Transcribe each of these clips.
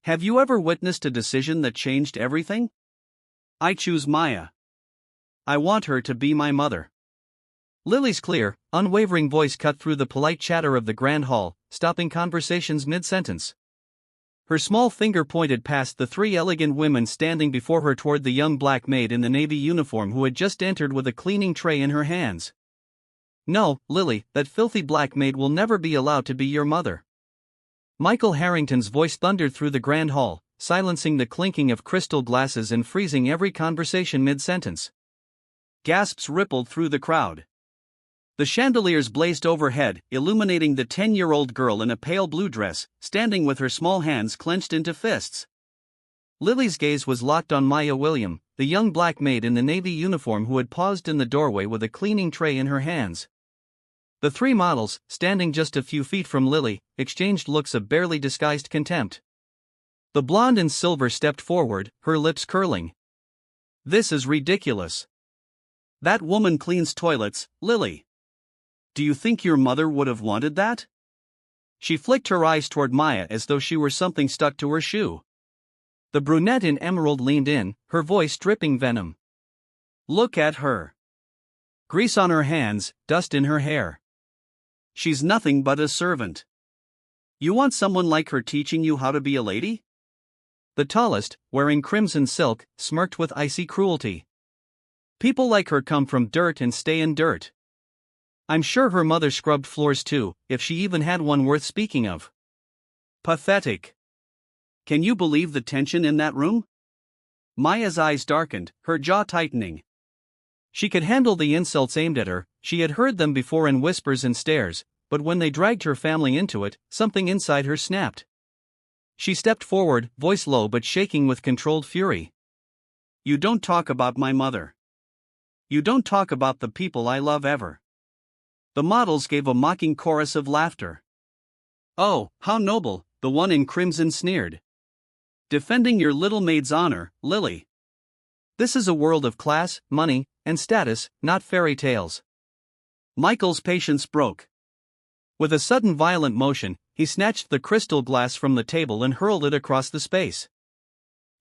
Have you ever witnessed a decision that changed everything? I choose Maya. I want her to be my mother. Lily's clear, unwavering voice cut through the polite chatter of the grand hall, stopping conversations mid-sentence. Her small finger pointed past the three elegant women standing before her toward the young black maid in the navy uniform who had just entered with a cleaning tray in her hands. No, Lily, that filthy black maid will never be allowed to be your mother. Michael Harrington's voice thundered through the grand hall, silencing the clinking of crystal glasses and freezing every conversation mid-sentence. Gasps rippled through the crowd. The chandeliers blazed overhead, illuminating the 10-year-old girl in a pale blue dress, standing with her small hands clenched into fists. Lily's gaze was locked on Maya William, the young black maid in the navy uniform who had paused in the doorway with a cleaning tray in her hands. The three models, standing just a few feet from Lily, exchanged looks of barely disguised contempt. The blonde in silver stepped forward, her lips curling. This is ridiculous. That woman cleans toilets, Lily. Do you think your mother would have wanted that? She flicked her eyes toward Maya as though she were something stuck to her shoe. The brunette in emerald leaned in, her voice dripping venom. Look at her. Grease on her hands, dust in her hair. She's nothing but a servant. You want someone like her teaching you how to be a lady? The tallest, wearing crimson silk, smirked with icy cruelty. People like her come from dirt and stay in dirt. I'm sure her mother scrubbed floors too, if she even had one worth speaking of. Pathetic. Can you believe the tension in that room? Maya's eyes darkened, her jaw tightening. She could handle the insults aimed at her, she had heard them before in whispers and stares, but when they dragged her family into it, something inside her snapped. She stepped forward, voice low but shaking with controlled fury. You don't talk about my mother. You don't talk about the people I love ever. The models gave a mocking chorus of laughter. Oh, how noble, the one in crimson sneered. Defending your little maid's honor, Lily. This is a world of class, money, and status, not fairy tales. Michael's patience broke. With a sudden violent motion, he snatched the crystal glass from the table and hurled it across the space.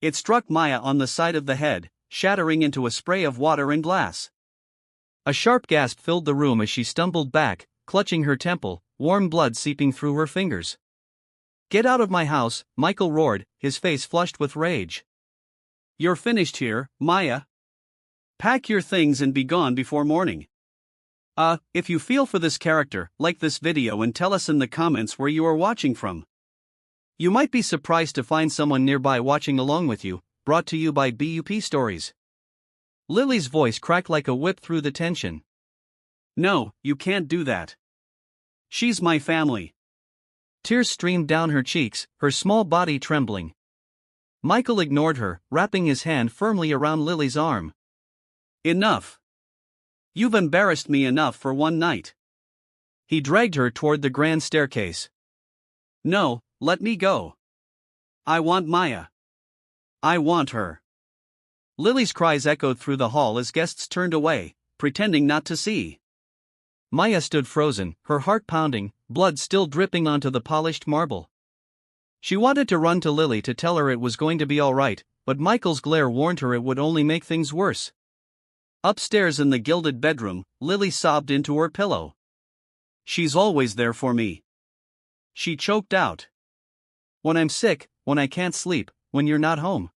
It struck Maya on the side of the head, shattering into a spray of water and glass. A sharp gasp filled the room as she stumbled back, clutching her temple, warm blood seeping through her fingers. Get out of my house, Michael roared, his face flushed with rage. You're finished here, Maya. Pack your things and be gone before morning. If you feel for this character, like this video and tell us in the comments where you are watching from. You might be surprised to find someone nearby watching along with you, brought to you by BUP Stories. Lily's voice cracked like a whip through the tension. No, you can't do that. She's my family. Tears streamed down her cheeks, her small body trembling. Michael ignored her, wrapping his hand firmly around Lily's arm. Enough. You've embarrassed me enough for one night. He dragged her toward the grand staircase. No, let me go. I want Maya. I want her. Lily's cries echoed through the hall as guests turned away, pretending not to see. Maya stood frozen, her heart pounding, blood still dripping onto the polished marble. She wanted to run to Lily to tell her it was going to be all right, but Michael's glare warned her it would only make things worse. Upstairs in the gilded bedroom, Lily sobbed into her pillow. She's always there for me. She choked out. When I'm sick, when I can't sleep, when you're not home.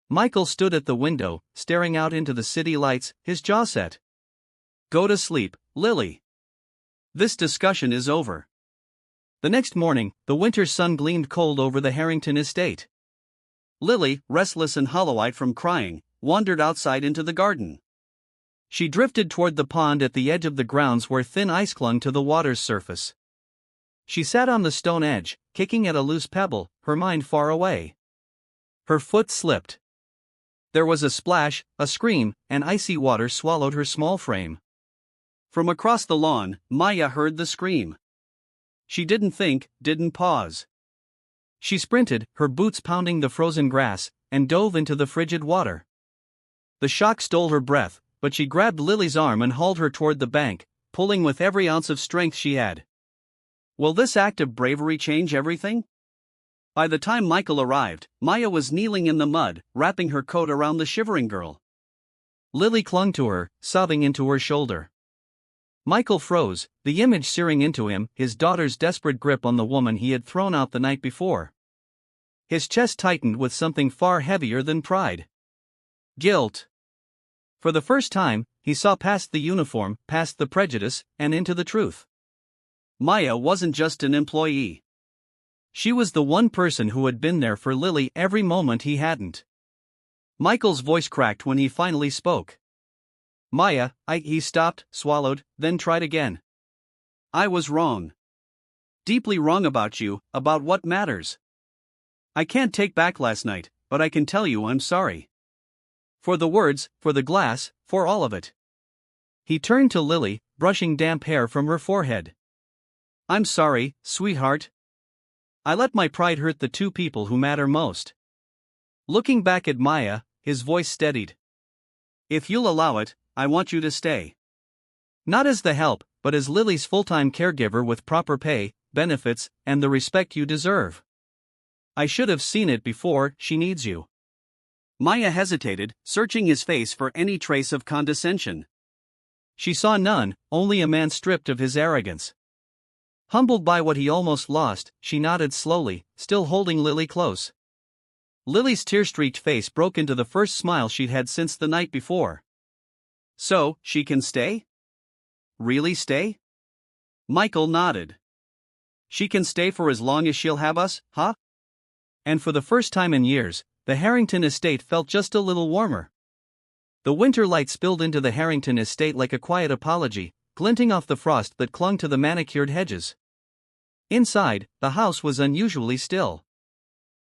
Michael stood at the window, staring out into the city lights, his jaw set. Go to sleep, Lily. This discussion is over. The next morning, the winter sun gleamed cold over the Harrington estate. Lily, restless and hollow-eyed from crying, wandered outside into the garden. She drifted toward the pond at the edge of the grounds where thin ice clung to the water's surface. She sat on the stone edge, kicking at a loose pebble, her mind far away. Her foot slipped. There was a splash, a scream, and icy water swallowed her small frame. From across the lawn, Maya heard the scream. She didn't think, didn't pause. She sprinted, her boots pounding the frozen grass, and dove into the frigid water. The shock stole her breath, but she grabbed Lily's arm and hauled her toward the bank, pulling with every ounce of strength she had. Will this act of bravery change everything? By the time Michael arrived, Maya was kneeling in the mud, wrapping her coat around the shivering girl. Lily clung to her, sobbing into her shoulder. Michael froze, the image searing into him, his daughter's desperate grip on the woman he had thrown out the night before. His chest tightened with something far heavier than pride. Guilt. For the first time, he saw past the uniform, past the prejudice, and into the truth. Maya wasn't just an employee. She was the one person who had been there for Lily every moment he hadn't. Michael's voice cracked when he finally spoke. Maya, he stopped, swallowed, then tried again. I was wrong. Deeply wrong about you, about what matters. I can't take back last night, but I can tell you I'm sorry. For the words, for the glass, for all of it. He turned to Lily, brushing damp hair from her forehead. I'm sorry, sweetheart. I let my pride hurt the two people who matter most. Looking back at Maya, his voice steadied. If you'll allow it, I want you to stay. Not as the help, but as Lily's full-time caregiver with proper pay, benefits, and the respect you deserve. I should have seen it before. She needs you. Maya hesitated, searching his face for any trace of condescension. She saw none, only a man stripped of his arrogance. Humbled by what he almost lost, she nodded slowly, still holding Lily close. Lily's tear-streaked face broke into the first smile she'd had since the night before. So, she can stay? Really stay? Michael nodded. She can stay for as long as she'll have us, huh? And for the first time in years, the Harrington estate felt just a little warmer. The winter light spilled into the Harrington estate like a quiet apology, glinting off the frost that clung to the manicured hedges. Inside, the house was unusually still.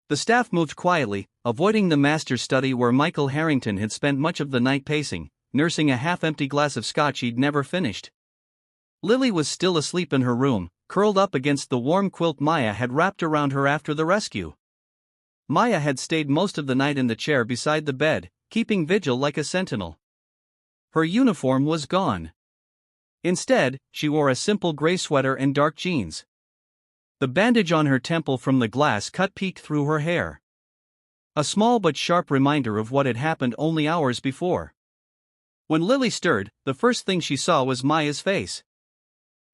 The staff moved quietly, avoiding the master's study where Michael Harrington had spent much of the night pacing, nursing a half-empty glass of scotch he'd never finished. Lily was still asleep in her room, curled up against the warm quilt Maya had wrapped around her after the rescue. Maya had stayed most of the night in the chair beside the bed, keeping vigil like a sentinel. Her uniform was gone. Instead, she wore a simple gray sweater and dark jeans. The bandage on her temple from the glass cut peeked through her hair. A small but sharp reminder of what had happened only hours before. When Lily stirred, the first thing she saw was Maya's face.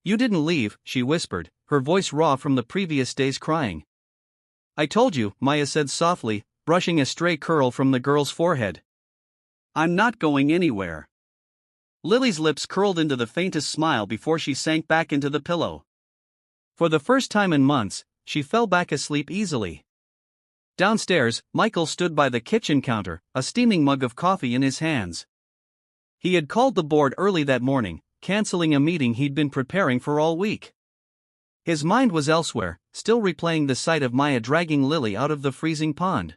You didn't leave, she whispered, her voice raw from the previous day's crying. I told you, Maya said softly, brushing a stray curl from the girl's forehead. I'm not going anywhere. Lily's lips curled into the faintest smile before she sank back into the pillow. For the first time in months, she fell back asleep easily. Downstairs, Michael stood by the kitchen counter, a steaming mug of coffee in his hands. He had called the board early that morning, canceling a meeting he'd been preparing for all week. His mind was elsewhere, still replaying the sight of Maya dragging Lily out of the freezing pond.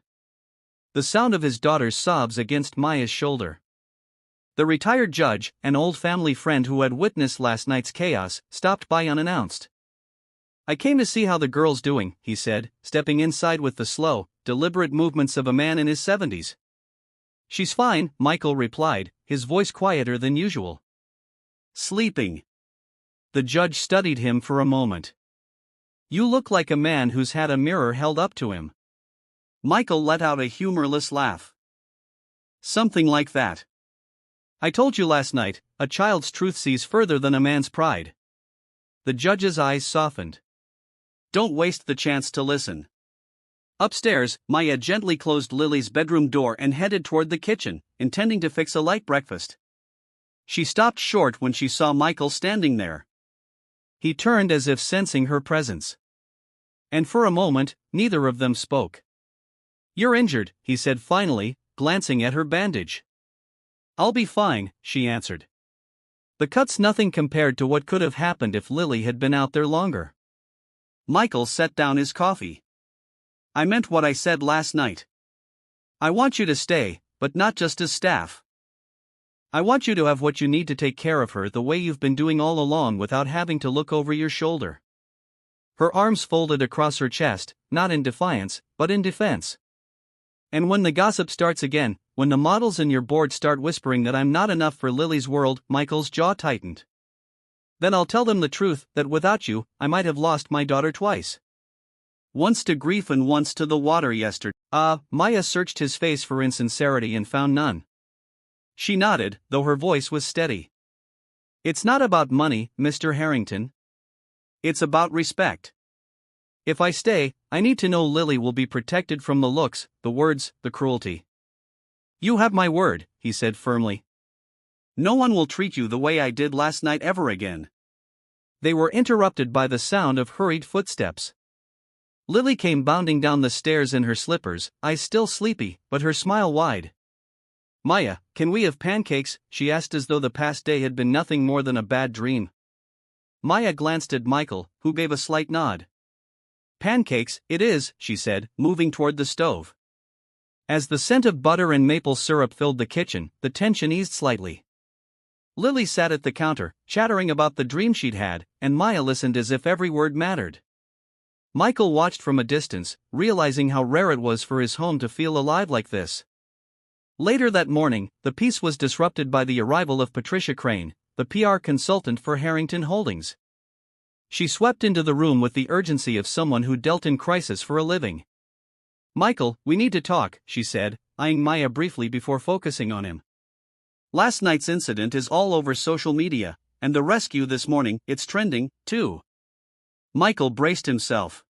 The sound of his daughter's sobs against Maya's shoulder. The retired judge, an old family friend who had witnessed last night's chaos, stopped by unannounced. I came to see how the girl's doing, he said, stepping inside with the slow, deliberate movements of a man in his 70s. She's fine, Michael replied, his voice quieter than usual. Sleeping. The judge studied him for a moment. You look like a man who's had a mirror held up to him. Michael let out a humorless laugh. Something like that. I told you last night, a child's truth sees further than a man's pride. The judge's eyes softened. Don't waste the chance to listen. Upstairs, Maya gently closed Lily's bedroom door and headed toward the kitchen, intending to fix a light breakfast. She stopped short when she saw Michael standing there. He turned as if sensing her presence. And for a moment, neither of them spoke. You're injured, he said finally, glancing at her bandage. I'll be fine, she answered. The cut's nothing compared to what could have happened if Lily had been out there longer. Michael set down his coffee. I meant what I said last night. I want you to stay, but not just as staff. I want you to have what you need to take care of her the way you've been doing all along without having to look over your shoulder. Her arms folded across her chest, not in defiance, but in defense. And when the gossip starts again, when the models in your board start whispering that I'm not enough for Lily's world, Michael's jaw tightened. Then I'll tell them the truth, that without you, I might have lost my daughter twice. Once to grief and once to the water yesterday. Maya searched his face for insincerity and found none. She nodded, though her voice was steady. It's not about money, Mr. Harrington. It's about respect. If I stay, I need to know Lily will be protected from the looks, the words, the cruelty. You have my word, he said firmly. No one will treat you the way I did last night ever again. They were interrupted by the sound of hurried footsteps. Lily came bounding down the stairs in her slippers, eyes still sleepy, but her smile wide. Maya, can we have pancakes? She asked as though the past day had been nothing more than a bad dream. Maya glanced at Michael, who gave a slight nod. Pancakes, it is, she said, moving toward the stove. As the scent of butter and maple syrup filled the kitchen, the tension eased slightly. Lily sat at the counter, chattering about the dream she'd had, and Maya listened as if every word mattered. Michael watched from a distance, realizing how rare it was for his home to feel alive like this. Later that morning, the peace was disrupted by the arrival of Patricia Crane, the PR consultant for Harrington Holdings. She swept into the room with the urgency of someone who dealt in crisis for a living. Michael, we need to talk, she said, eyeing Maya briefly before focusing on him. Last night's incident is all over social media, and the rescue this morning, it's trending, too. Michael braced himself.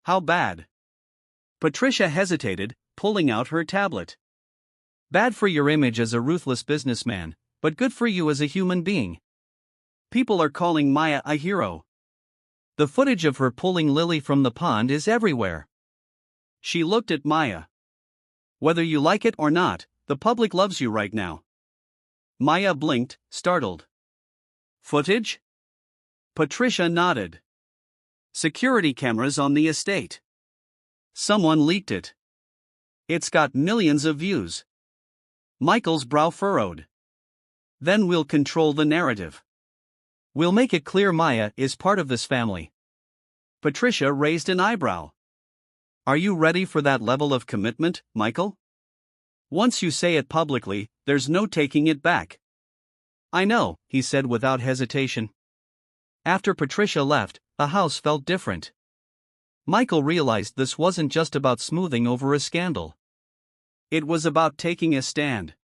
How bad? Patricia hesitated, pulling out her tablet. Bad for your image as a ruthless businessman, but good for you as a human being. People are calling Maya a hero. The footage of her pulling Lily from the pond is everywhere. She looked at Maya. Whether you like it or not, the public loves you right now. Maya blinked, startled. Footage? Patricia nodded. Security cameras on the estate. Someone leaked it. It's got millions of views. Michael's brow furrowed. Then we'll control the narrative. We'll make it clear Maya is part of this family. Patricia raised an eyebrow. Are you ready for that level of commitment, Michael? Once you say it publicly, there's no taking it back. I know, he said without hesitation. After Patricia left, the house felt different. Michael realized this wasn't just about smoothing over a scandal. It was about taking a stand.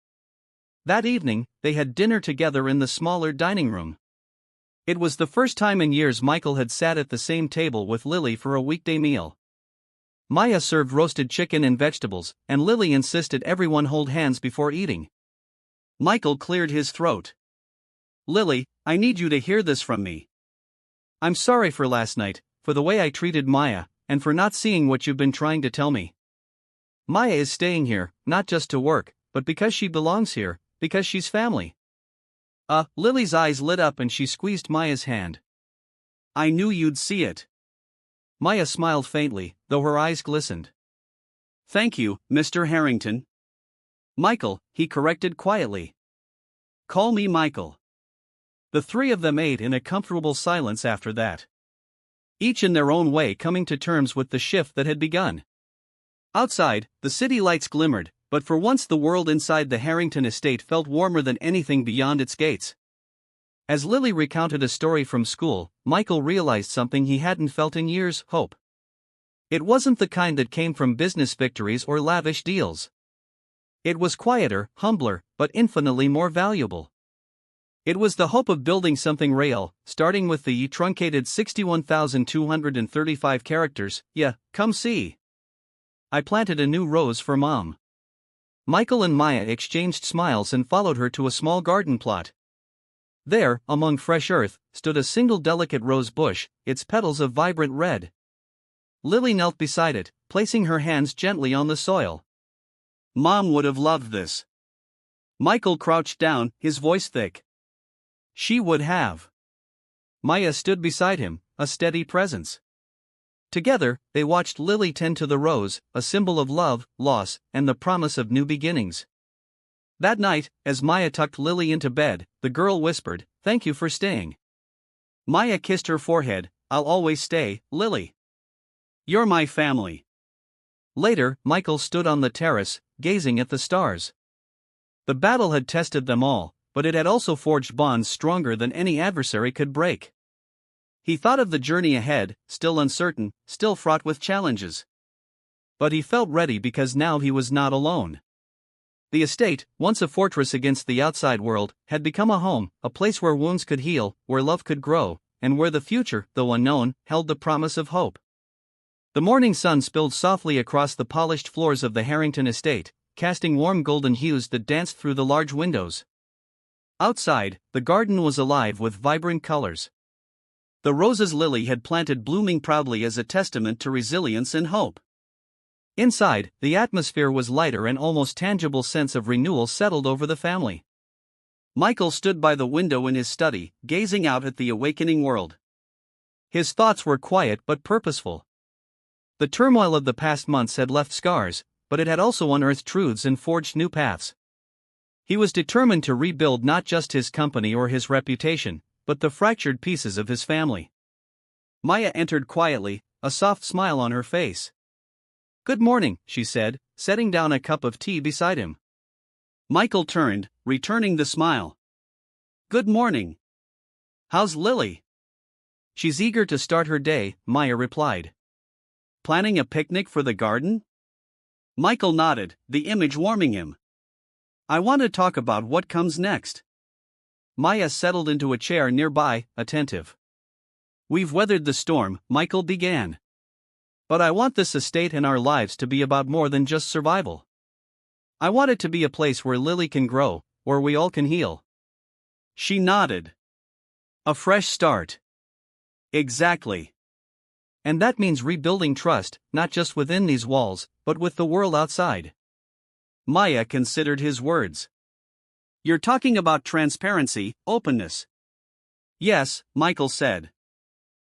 That evening, they had dinner together in the smaller dining room. It was the first time in years Michael had sat at the same table with Lily for a weekday meal. Maya served roasted chicken and vegetables, and Lily insisted everyone hold hands before eating. Michael cleared his throat. Lily, I need you to hear this from me. I'm sorry for last night, for the way I treated Maya, and for not seeing what you've been trying to tell me. Maya is staying here, not just to work, but because she belongs here, because she's family. Lily's eyes lit up and she squeezed Maya's hand. I knew you'd see it. Maya smiled faintly, though her eyes glistened. Thank you, Mr. Harrington. Michael, he corrected quietly. Call me Michael. The three of them ate in a comfortable silence after that. Each in their own way coming to terms with the shift that had begun. Outside, the city lights glimmered, but for once the world inside the Harrington estate felt warmer than anything beyond its gates. As Lily recounted a story from school, Michael realized something he hadn't felt in years: hope. It wasn't the kind that came from business victories or lavish deals. It was quieter, humbler, but infinitely more valuable. It was the hope of building something real, starting with the truncated 61,235 characters, yeah, come see. I planted a new rose for Mom. Michael and Maya exchanged smiles and followed her to a small garden plot. There, among fresh earth, stood a single delicate rose bush, its petals of vibrant red. Lily knelt beside it, placing her hands gently on the soil. Mom would have loved this. Michael crouched down, his voice thick. She would have. Maya stood beside him, a steady presence. Together, they watched Lily tend to the rose, a symbol of love, loss, and the promise of new beginnings. That night, as Maya tucked Lily into bed, the girl whispered, "Thank you for staying." Maya kissed her forehead. "I'll always stay, Lily. You're my family." Later, Michael stood on the terrace, gazing at the stars. The battle had tested them all, but it had also forged bonds stronger than any adversary could break. He thought of the journey ahead, still uncertain, still fraught with challenges. But he felt ready because now he was not alone. The estate, once a fortress against the outside world, had become a home, a place where wounds could heal, where love could grow, and where the future, though unknown, held the promise of hope. The morning sun spilled softly across the polished floors of the Harrington estate, casting warm golden hues that danced through the large windows. Outside, the garden was alive with vibrant colors. The roses Lily had planted blooming proudly as a testament to resilience and hope. Inside, the atmosphere was lighter and almost tangible sense of renewal settled over the family. Michael stood by the window in his study, gazing out at the awakening world. His thoughts were quiet but purposeful. The turmoil of the past months had left scars, but it had also unearthed truths and forged new paths. He was determined to rebuild not just his company or his reputation, but the fractured pieces of his family. Maya entered quietly, a soft smile on her face. "Good morning," she said, setting down a cup of tea beside him. Michael turned, returning the smile. "Good morning. How's Lily?" "She's eager to start her day," Maya replied. "Planning a picnic for the garden?" Michael nodded, the image warming him. "I want to talk about what comes next." Maya settled into a chair nearby, attentive. "We've weathered the storm," Michael began. "But I want this estate and our lives to be about more than just survival. I want it to be a place where Lily can grow, where we all can heal." She nodded. "A fresh start." "Exactly. And that means rebuilding trust, not just within these walls, but with the world outside." Maya considered his words. "You're talking about transparency, openness." "Yes," Michael said.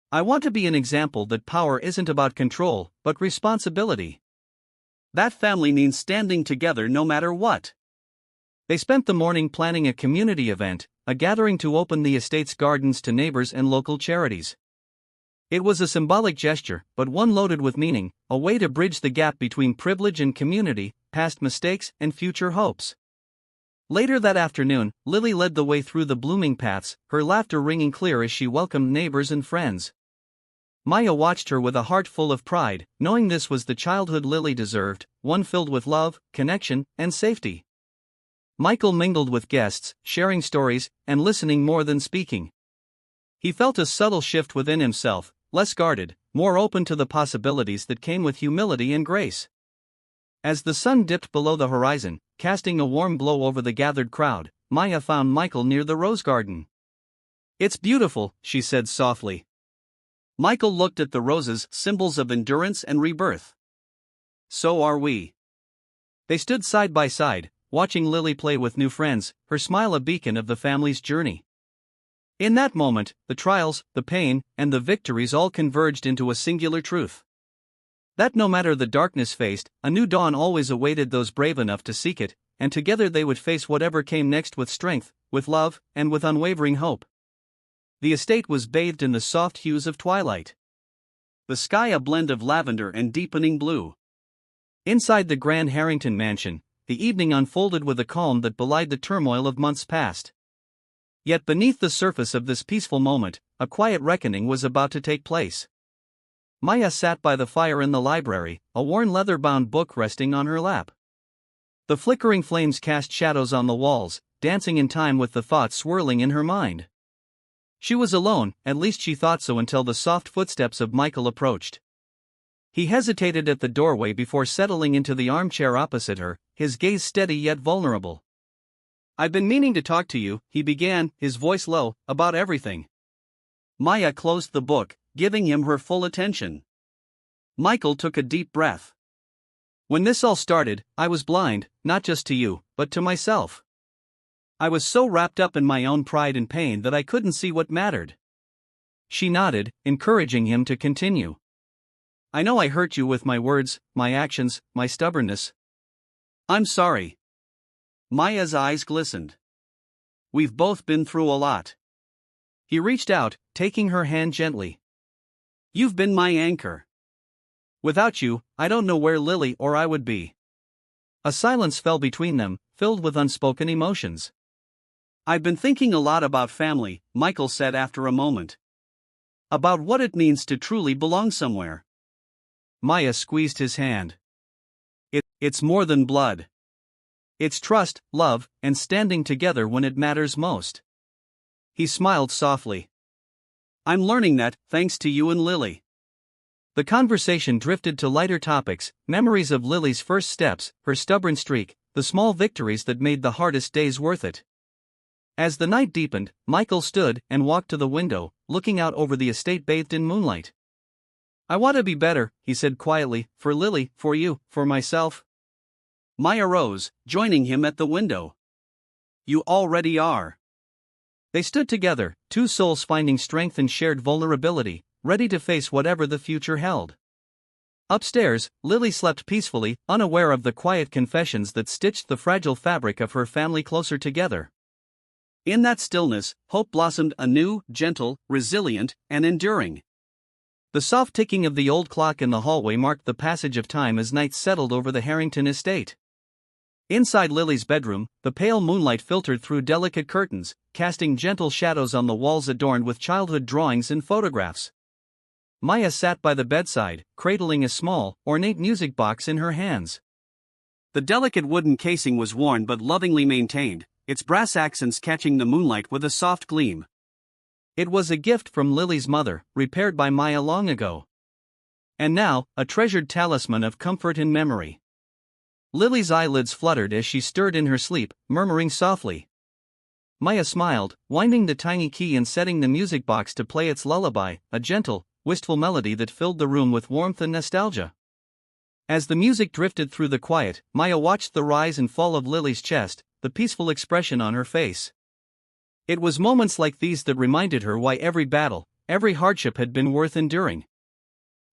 "I want to be an example that power isn't about control, but responsibility. That family means standing together no matter what." They spent the morning planning a community event, a gathering to open the estate's gardens to neighbors and local charities. It was a symbolic gesture, but one loaded with meaning, a way to bridge the gap between privilege and community, past mistakes and future hopes. Later that afternoon, Lily led the way through the blooming paths, her laughter ringing clear as she welcomed neighbors and friends. Maya watched her with a heart full of pride, knowing this was the childhood Lily deserved, one filled with love, connection, and safety. Michael mingled with guests, sharing stories, and listening more than speaking. He felt a subtle shift within himself, less guarded, more open to the possibilities that came with humility and grace. As the sun dipped below the horizon, casting a warm glow over the gathered crowd, Maya found Michael near the rose garden. "It's beautiful," she said softly. Michael looked at the roses, symbols of endurance and rebirth. "So are we." They stood side by side, watching Lily play with new friends, her smile a beacon of the family's journey. In that moment, the trials, the pain, and the victories all converged into a singular truth. That no matter the darkness faced, a new dawn always awaited those brave enough to seek it, and together they would face whatever came next with strength, with love, and with unwavering hope. The estate was bathed in the soft hues of twilight. The sky a blend of lavender and deepening blue. Inside the grand Harrington mansion, the evening unfolded with a calm that belied the turmoil of months past. Yet beneath the surface of this peaceful moment, a quiet reckoning was about to take place. Maya sat by the fire in the library, a worn leather-bound book resting on her lap. The flickering flames cast shadows on the walls, dancing in time with the thoughts swirling in her mind. She was alone, at least she thought so until the soft footsteps of Michael approached. He hesitated at the doorway before settling into the armchair opposite her, his gaze steady yet vulnerable. "I've been meaning to talk to you," he began, his voice low, "about everything." Maya closed the book, giving him her full attention. Michael took a deep breath. "When this all started, I was blind, not just to you, but to myself. I was so wrapped up in my own pride and pain that I couldn't see what mattered." She nodded, encouraging him to continue. "I know I hurt you with my words, my actions, my stubbornness. I'm sorry." Maya's eyes glistened. "We've both been through a lot." He reached out, taking her hand gently. "You've been my anchor. Without you, I don't know where Lily or I would be." A silence fell between them, filled with unspoken emotions. "I've been thinking a lot about family," Michael said after a moment. About what it means to truly belong somewhere. Maya squeezed his hand. It's more than blood. It's trust, love, and standing together when it matters most. He smiled softly. I'm learning that, thanks to you and Lily. The conversation drifted to lighter topics, memories of Lily's first steps, her stubborn streak, the small victories that made the hardest days worth it. As the night deepened, Michael stood and walked to the window, looking out over the estate bathed in moonlight. I want to be better, he said quietly, for Lily, for you, for myself. Maya rose, joining him at the window. You already are. They stood together, two souls finding strength in shared vulnerability, ready to face whatever the future held. Upstairs, Lily slept peacefully, unaware of the quiet confessions that stitched the fragile fabric of her family closer together. In that stillness, hope blossomed anew, gentle, resilient, and enduring. The soft ticking of the old clock in the hallway marked the passage of time as night settled over the Harrington estate. Inside Lily's bedroom, the pale moonlight filtered through delicate curtains, casting gentle shadows on the walls adorned with childhood drawings and photographs. Maya sat by the bedside, cradling a small, ornate music box in her hands. The delicate wooden casing was worn but lovingly maintained, its brass accents catching the moonlight with a soft gleam. It was a gift from Lily's mother, repaired by Maya long ago. And now, a treasured talisman of comfort and memory. Lily's eyelids fluttered as she stirred in her sleep, murmuring softly. Maya smiled, winding the tiny key and setting the music box to play its lullaby, a gentle, wistful melody that filled the room with warmth and nostalgia. As the music drifted through the quiet, Maya watched the rise and fall of Lily's chest, the peaceful expression on her face. It was moments like these that reminded her why every battle, every hardship had been worth enduring.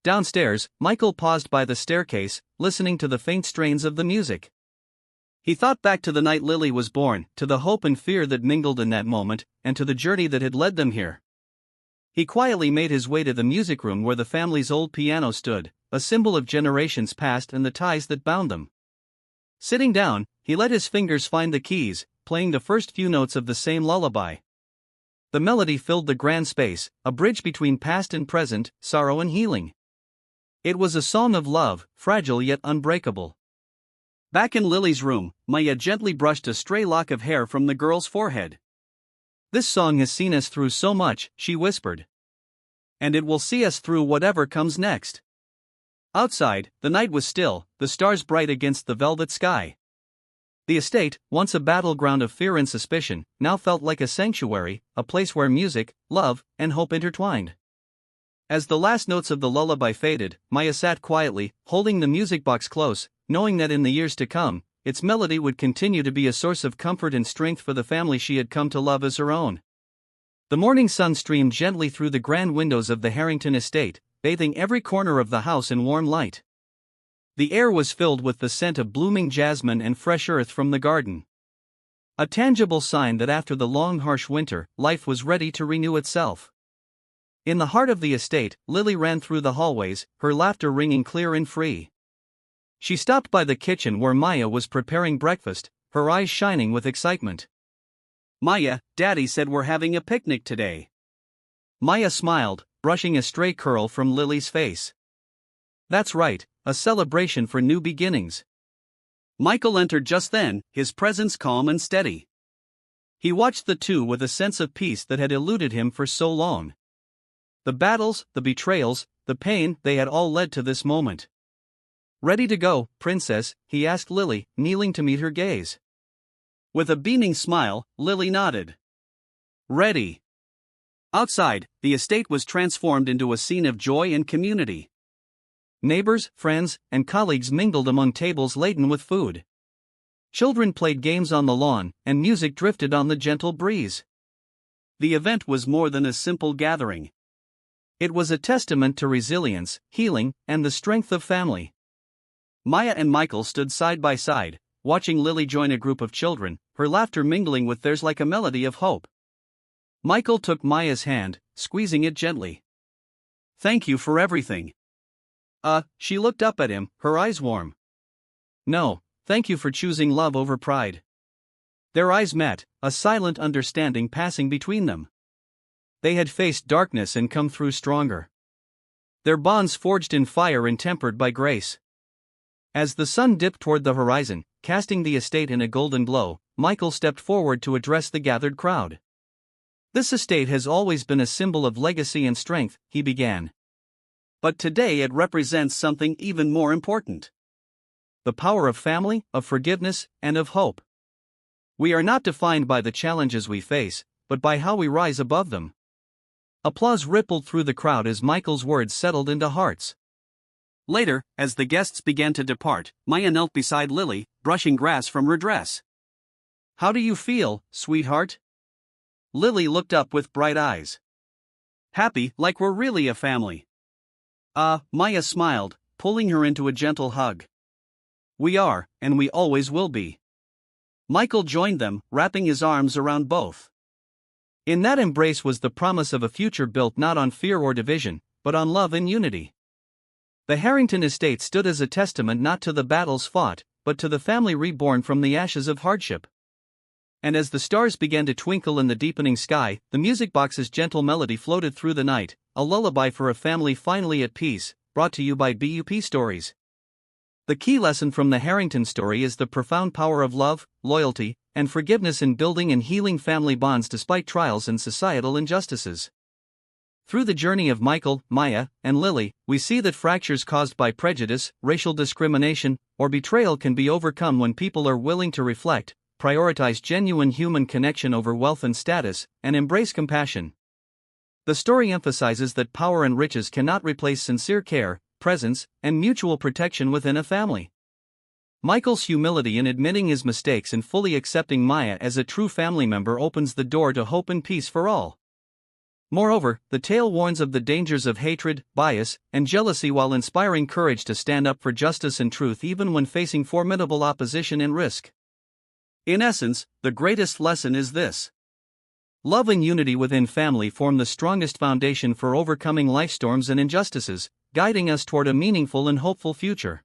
Downstairs, Michael paused by the staircase, listening to the faint strains of the music. He thought back to the night Lily was born, to the hope and fear that mingled in that moment, and to the journey that had led them here. He quietly made his way to the music room where the family's old piano stood, a symbol of generations past and the ties that bound them. Sitting down, he let his fingers find the keys, playing the first few notes of the same lullaby. The melody filled the grand space, a bridge between past and present, sorrow and healing. It was a song of love, fragile yet unbreakable. Back in Lily's room, Maya gently brushed a stray lock of hair from the girl's forehead. This song has seen us through so much, she whispered. And it will see us through whatever comes next. Outside, the night was still, the stars bright against the velvet sky. The estate, once a battleground of fear and suspicion, now felt like a sanctuary, a place where music, love, and hope intertwined. As the last notes of the lullaby faded, Maya sat quietly, holding the music box close, knowing that in the years to come, its melody would continue to be a source of comfort and strength for the family she had come to love as her own. The morning sun streamed gently through the grand windows of the Harrington estate, bathing every corner of the house in warm light. The air was filled with the scent of blooming jasmine and fresh earth from the garden. A tangible sign that after the long harsh winter, life was ready to renew itself. In the heart of the estate, Lily ran through the hallways, her laughter ringing clear and free. She stopped by the kitchen where Maya was preparing breakfast, her eyes shining with excitement. Maya, Daddy said we're having a picnic today. Maya smiled, brushing a stray curl from Lily's face. That's right, a celebration for new beginnings. Michael entered just then, his presence calm and steady. He watched the two with a sense of peace that had eluded him for so long. The battles, the betrayals, the pain, they had all led to this moment. Ready to go, princess? He asked Lily, kneeling to meet her gaze. With a beaming smile, Lily nodded. Ready. Outside, the estate was transformed into a scene of joy and community. Neighbors, friends, and colleagues mingled among tables laden with food. Children played games on the lawn, and music drifted on the gentle breeze. The event was more than a simple gathering. It was a testament to resilience, healing, and the strength of family. Maya and Michael stood side by side, watching Lily join a group of children, her laughter mingling with theirs like a melody of hope. Michael took Maya's hand, squeezing it gently. Thank you for everything. She looked up at him, her eyes warm. No, thank you for choosing love over pride. Their eyes met, a silent understanding passing between them. They had faced darkness and come through stronger. Their bonds forged in fire and tempered by grace. As the sun dipped toward the horizon, casting the estate in a golden glow, Michael stepped forward to address the gathered crowd. "This estate has always been a symbol of legacy and strength," he began. "But today it represents something even more important. The power of family, of forgiveness, and of hope. We are not defined by the challenges we face, but by how we rise above them." Applause rippled through the crowd as Michael's words settled into hearts. Later, as the guests began to depart, Maya knelt beside Lily, brushing grass from her dress. "How do you feel, sweetheart?" Lily looked up with bright eyes. "Happy, like we're really a family." Maya smiled, pulling her into a gentle hug. "We are, and we always will be." Michael joined them, wrapping his arms around both. In that embrace was the promise of a future built not on fear or division, but on love and unity. The Harrington estate stood as a testament not to the battles fought, but to the family reborn from the ashes of hardship. And as the stars began to twinkle in the deepening sky, the music box's gentle melody floated through the night, a lullaby for a family finally at peace, brought to you by BUP Stories. The key lesson from the Harrington story is the profound power of love, loyalty, and forgiveness in building and healing family bonds despite trials and societal injustices. Through the journey of Michael, Maya, and Lily, we see that fractures caused by prejudice, racial discrimination, or betrayal can be overcome when people are willing to reflect, prioritize genuine human connection over wealth and status, and embrace compassion. The story emphasizes that power and riches cannot replace sincere care, presence, and mutual protection within a family. Michael's humility in admitting his mistakes and fully accepting Maya as a true family member opens the door to hope and peace for all. Moreover, the tale warns of the dangers of hatred, bias, and jealousy while inspiring courage to stand up for justice and truth even when facing formidable opposition and risk. In essence, the greatest lesson is this: love and unity within family form the strongest foundation for overcoming life storms and injustices, guiding us toward a meaningful and hopeful future.